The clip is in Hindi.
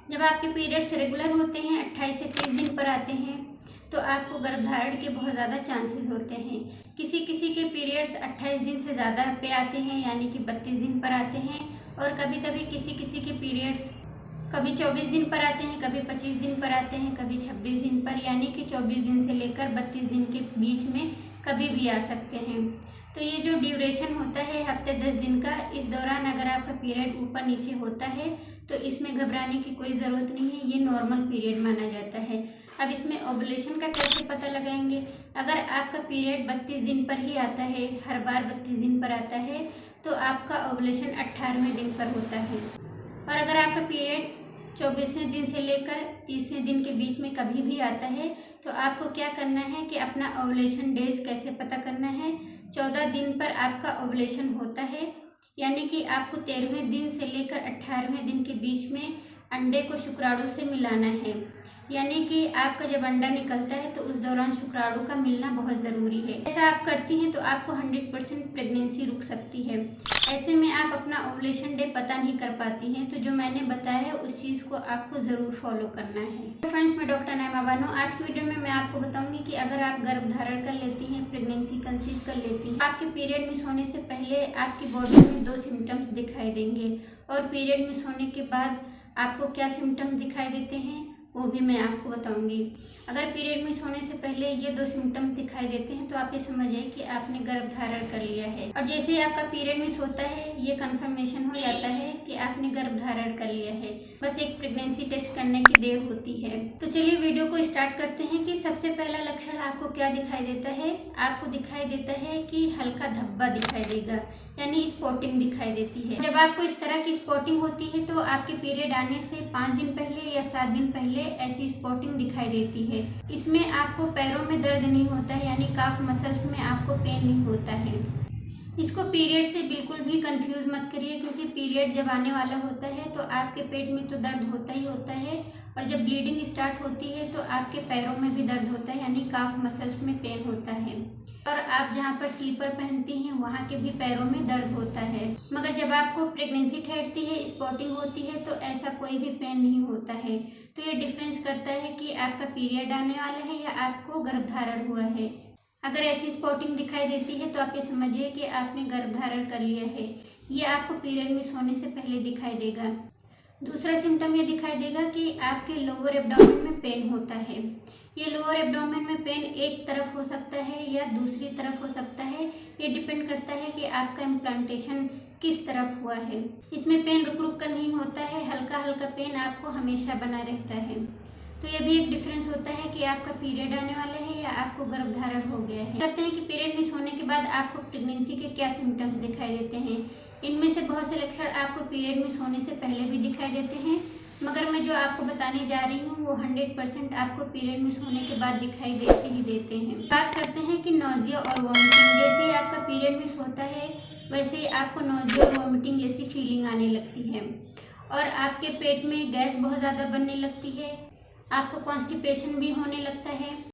जब आपके पीरियड्स रेगुलर होते हैं, 28 से 30 दिन पर आते हैं, तो आपको गर्भधारण के बहुत ज़्यादा चांसेस होते हैं। किसी किसी के पीरियड्स 28 दिन से ज़्यादा पे आते हैं, यानी कि 32 दिन पर आते हैं। और कभी कभी किसी किसी के पीरियड्स कभी 24 दिन पर आते हैं, कभी 25 दिन पर आते हैं, कभी 26 दिन पर, यानी कि 24 दिन से लेकर 32 दिन के बीच में कभी भी आ सकते हैं। तो ये जो ड्यूरेशन होता है हफ्ते 10 दिन का, इस दौरान अगर आपका पीरियड ऊपर नीचे होता है तो इसमें घबराने की कोई ज़रूरत नहीं है, ये नॉर्मल पीरियड माना जाता है। अब इसमें ओवुलेशन का कैसे पता लगाएंगे? अगर आपका पीरियड 32 दिन पर ही आता है, हर बार 32 दिन पर आता है, तो आपका ओवुलेशन 18वें दिन पर होता है। और अगर आपका पीरियड 24वें दिन से लेकर 30वें दिन के बीच में कभी भी आता है, तो आपको क्या करना है कि अपना ओवुलेशन डेज कैसे पता करना है। 14 दिन पर आपका ओवुलेशन होता है, यानी कि आपको 13वें दिन से लेकर 18वें दिन के बीच में अंडे को शुक्राणु से मिलाना है। यानी कि आपका जब अंडा निकलता है तो उस दौरान शुक्राणु का मिलना बहुत ज़रूरी है। ऐसा आप करती हैं तो आपको 100% प्रेगनेंसी रुक सकती है। ऐसे में आप अपना ओवुलेशन डे पता नहीं कर पाती हैं, तो जो मैंने बताया है उस चीज़ को आपको ज़रूर फॉलो करना है। फ्रेंड्स, मैं डॉक्टर नईमा बानो। आज की वीडियो में मैं आपको बताऊंगी कि अगर आप गर्भधारण कर लेती हैं, प्रेगनेंसी कंसीव कर लेती हैं, आपके पीरियड मिस होने से पहले आपकी बॉडी में 2 सिम्टम्स दिखाई देंगे, और पीरियड मिस होने के बाद आपको क्या सिम्टम दिखाई देते हैं वो भी मैं आपको बताऊंगी। अगर पीरियड मिस होने से पहले ये 2 सिम्टम दिखाई देते हैं तो आप ये समझिए कि आपने गर्भधारण कर लिया है, और जैसे ही आपका पीरियड मिस होता है ये कंफर्मेशन हो जाता है कि आपने गर्भधारण कर लिया है। बस एक प्रेगनेंसी टेस्ट करने की देर होती है। तो चलिए वीडियो को स्टार्ट करते हैं कि सबसे पहला लक्षण आपको क्या दिखाई देता है। आपको दिखाई देता है कि हल्का धब्बा दिखाई देगा, यानी स्पॉटिंग दिखाई देती है। जब आपको इस तरह की स्पॉटिंग होती है तो आपके पीरियड आने से 5 दिन पहले या 7 दिन पहले ऐसी स्पॉटिंग दिखाई देती है। इसमें आपको पैरों में दर्द नहीं होता है, यानी काफ मसल्स में आपको पेन नहीं होता है। इसको पीरियड से बिल्कुल भी कंफ्यूज मत करिए, क्योंकि पीरियड जब आने वाला होता है तो आपके पेट में तो दर्द होता ही होता है, और जब ब्लीडिंग स्टार्ट होती है तो आपके पैरों में भी दर्द होता है, यानी काफ मसल्स में पेन होता है। और आप जहाँ पर स्लीपर पहनती हैं वहाँ के भी पैरों में दर्द होता है। मगर जब आपको प्रेगनेंसी ठहरती है, स्पॉटिंग होती है, तो ऐसा कोई भी पेन नहीं होता है। तो ये डिफरेंस करता है कि आपका पीरियड आने वाला है या आपको गर्भधारण हुआ है। अगर ऐसी स्पॉटिंग दिखाई देती है तो आप ये समझिए कि आपने गर्भधारण कर लिया है। ये आपको पीरियड मिस होने से पहले दिखाई देगा। दूसरा सिम्टम ये दिखाई देगा कि आपके लोअर एब्डोमेन में पेन होता है। ये लोअर एब्डोमेन में पेन एक तरफ हो सकता है या दूसरी तरफ हो सकता है। ये डिपेंड करता है कि आपका इम्प्लांटेशन किस तरफ हुआ है। इसमें पेन रुक रुक कर नहीं होता है, हल्का हल्का पेन आपको हमेशा बना रहता है। तो ये भी एक डिफरेंस होता है कि आपका पीरियड आने वाला है या आपको गर्भधारण हो गया है। करते हैं कि पीरियड मिस होने के बाद आपको प्रेगनेंसी के क्या सिम्टम्स दिखाई देते हैं। इनमें से बहुत से लक्षण आपको पीरियड मिस होने से पहले भी दिखाई देते हैं, मगर मैं जो आपको बताने जा रही हूँ वो 100% आपको पीरियड मिस होने के बाद दिखाई देते ही देते हैं। बात करते हैं कि नोजिया और वॉमिटिंग। जैसे ही आपका पीरियड मिस होता है वैसे ही आपको नोजिया और वॉमिटिंग जैसी फीलिंग आने लगती है, और आपके पेट में गैस बहुत ज़्यादा बनने लगती है। आपको कॉन्स्टिपेशन भी होने लगता है।